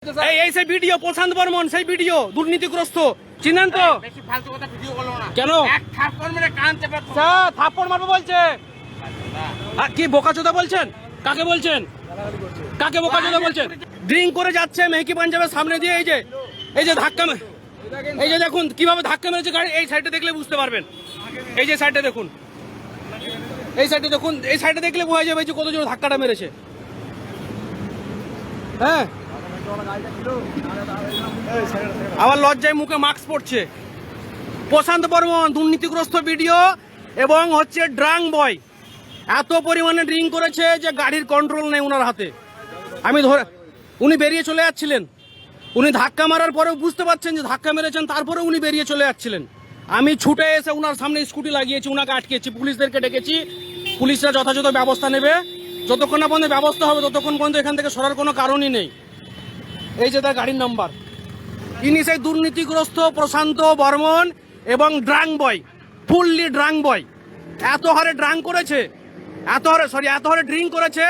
এই সেই ভিডিও প্রশান্ত বর্মন, সেই ভিডিও দুর্নীতিগ্রস্ত, চিনেন তো? বেশি ফালতু কথা ভিডিও করো না। কেন? এক থাপ্পড় মেরে কান চেপে থাপ্পড় মারবো বলছে। কি বোকাচোদা বলছেন? কাকে বলছেন? কাকে বোকাচোদা বলছেন? ড্রিঙ্ক করে যাচ্ছে মেহকি পাঞ্জাবের সামনে দিয়ে, এই যে ধাক্কা, এই যে দেখুন কিভাবে ধাক্কা মেরেছে গাড়ি। এই সাইডে দেখলে বুঝতে পারবেন, এই যে সাইডে দেখুন, এই সাইডে দেখুন, এই সাইডে দেখলে বোঝা যাবে যে কত জোর ধাক্কাটা মেরেছে। হ্যাঁ, আবার লজ্জায় মুখে মাস্ক পড়ছে। প্রশান্ত বর্মন দুর্নীতিগ্রস্ত ভিডিও এবং হচ্ছে ড্রাং বয়, এত পরিমাণে ড্রিঙ্ক করেছে যে গাড়ির কন্ট্রোল নেই ওনার হাতে। আমি ধরে, উনি বেরিয়ে চলে যাচ্ছিলেন, উনি ধাক্কা মারার পরেও বুঝতে পারছেন যে ধাক্কা মেরেছেন, তারপরে উনি বেরিয়ে চলে যাচ্ছিলেন। আমি ছুটে এসে ওনার সামনে স্কুটি লাগিয়েছি, ওনাকে আটকেছি, পুলিশদেরকে ডেকেছি, পুলিশরা যথাযথ ব্যবস্থা নেবে। যতক্ষণ না পর্যন্ত ব্যবস্থা হবে ততক্ষণ পর্যন্ত এখান থেকে সরার কোনো কারণই নেই। এই যে তার গাড়ির নাম্বার, ইনি সেই দুর্নীতিগ্রস্ত প্রশান্ত বর্মন এবং ড্রাং বয়, ফুললি ড্রাং বয়। এত হারে ড্রাং করেছে, এত হারে ড্রিঙ্ক করেছে,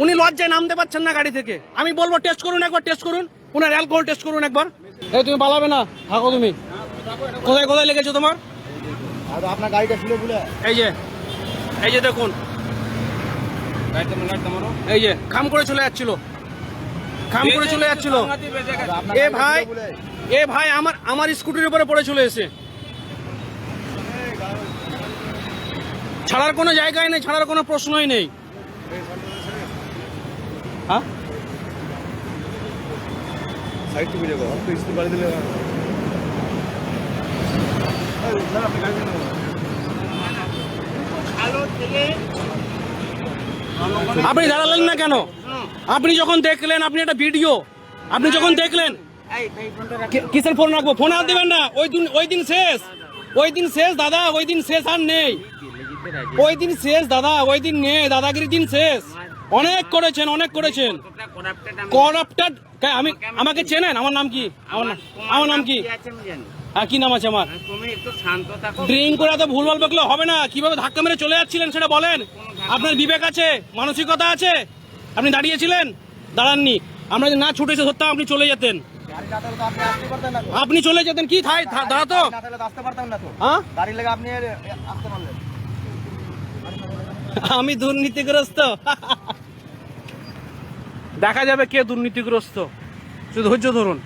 উনি লজ্জায় নামতে পারছেন না গাড়ি থেকে। আমি বলবো টেস্ট করুন, একবার টেস্ট করুন, উনার অ্যালকোহল টেস্ট করুন একবার। এই তুমি পালাবে না, থাকো তুমি। কোথায় কোথায় লেগেছো তোমার? আপনার গাড়িটা ছিল বলে। এই যে দেখুন, এই যে খাম করে চলে যাচ্ছিল, খাম করে চলে যাচ্ছিল। এ ভাই আমার স্কুটির উপরে পড়ে চলে এসে, ছাড়ার কোনো জায়গায় নেই, ছাড়ার কোনো প্রশ্নই নেই। হ্যাঁ, সাইড টু ভিডিও করো, তো স্কুল বাড়ি দিলে আপনি দাঁড়ালেন না কেন? আপনি যখন দেখলেন, আপনি একটা ভিডিও, আপনি যখন দেখলেন, কিসের ফোন রাখবো? ফোন আর দেবেন না। ওই দিন শেষ, ওই দিন শেষ দাদা, ওই দিন শেষ আর নেই, ওই দিন শেষ দাদা, ওই দিন নেই, দাদাগিরির দিন শেষ। অনেক করেছেন, অনেক করেছেন, করাপ্টেড। আমি, আমাকে চেনেন? আমার নাম কি? আমার নাম কি? হ্যাঁ, কি নাম আছে আমার? ড্রিঙ্ক করে এত ভুলভাল বকলে হবে না। কিভাবে ধাক্কা মেরে চলে যাচ্ছিলেন সেটা বলেন। আপনার বিবেক আছে, মানসিকতা আছে? আপনি দাঁড়িয়েছিলেন? দাঁড়াননি। আমরা যদি না ছুটেছে ধরতাম, আপনি চলে যেতেন, আপনি চলে যেতেন। কি দাঁড়াতো, হ্যাঁ, আমি দুর্নীতিগ্রস্ত। দেখা যাবে কে দুর্নীতিগ্রস্ত, শুধু ধৈর্য ধরুন।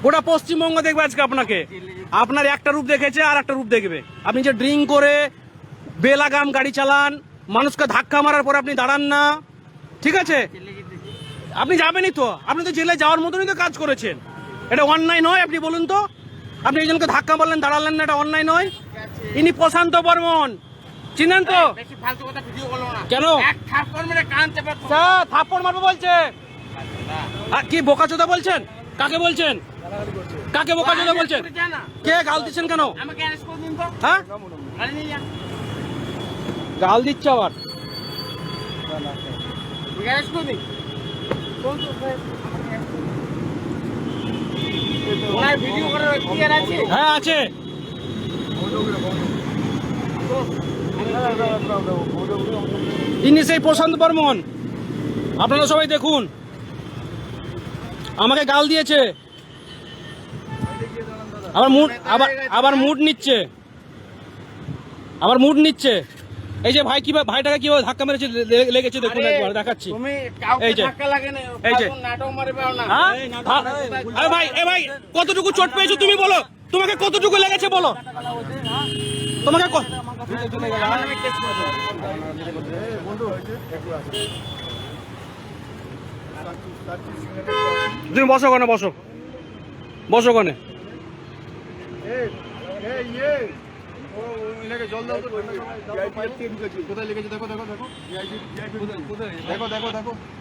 গোটা পশ্চিমবঙ্গ দেখবে আজকে আপনাকে, আপনার একটা রূপ দেখেছে আর একটা রূপ দেখবে। আপনি যে ড্রিঙ্ক করে বেলাগাম গাড়ি চালান, মানুষকে ধাক্কা মারার পরে আপনি দাঁড়ান না, ঠিক আছে? আপনি যাবেনই তো, আপনি তো জেলে যাওয়ার মতনই তো কাজ করেছেন। এটা অন্যায় নয়? আপনি বলুন তো, আপনি একজনকে ধাক্কা মারলেন, দাঁড়ালেন না, এটা অন্যায় নয়? ইনি প্রশান্ত বর্মন, চিনেন তো? বেশি ফালতু কথা ভিডিও করো না। কেন? এক থাপ্পড় মেরে কান চেপে থাপ্পড় মারবো বলছে। কি বোকাচোদা বলছেন? কাকে বলছেন? কাকে বোকাচোদা বলছেন? কে গাল দিচ্ছেন কেন? আমাকে অ্যারেস্ট করে দিন তো। হ্যাঁ, গাড়ি নিয়ে যান, গাল দিচ্ছে আবার। অ্যারেস্ট করে দিন। ওনার ভিডিও করার এখতিয়ার আছে? হ্যাঁ, আছে। ইনি সেই প্রশান্ত বর্মন, আপনারা সবাই দেখুন। আমাকে গাল দিয়েছে, আবার মুড নিচ্ছে, আবার মুড নিচ্ছে। এই যে ভাই, কিভাবে ভাইটাকে কিভাবে ধাক্কা মেরেছে লেগেছে দেখুন, একবার দেখাচ্ছি। তুমি কাউকে এই যে ধাক্কা লাগে না, এই যে নাটক মারে পাও না। হ্যাঁ, আরে ভাই, ভাই কতটুকু চোট পেয়েছো তুমি বলো? তোমাকে কতটুকু লেগেছে বলো? তোমাকে তুমি বসো কোনে, বসো, বসো কোনে। জল দাও তো, কোথায় লেগেছে দেখো, দেখো দেখো দেখো দেখো।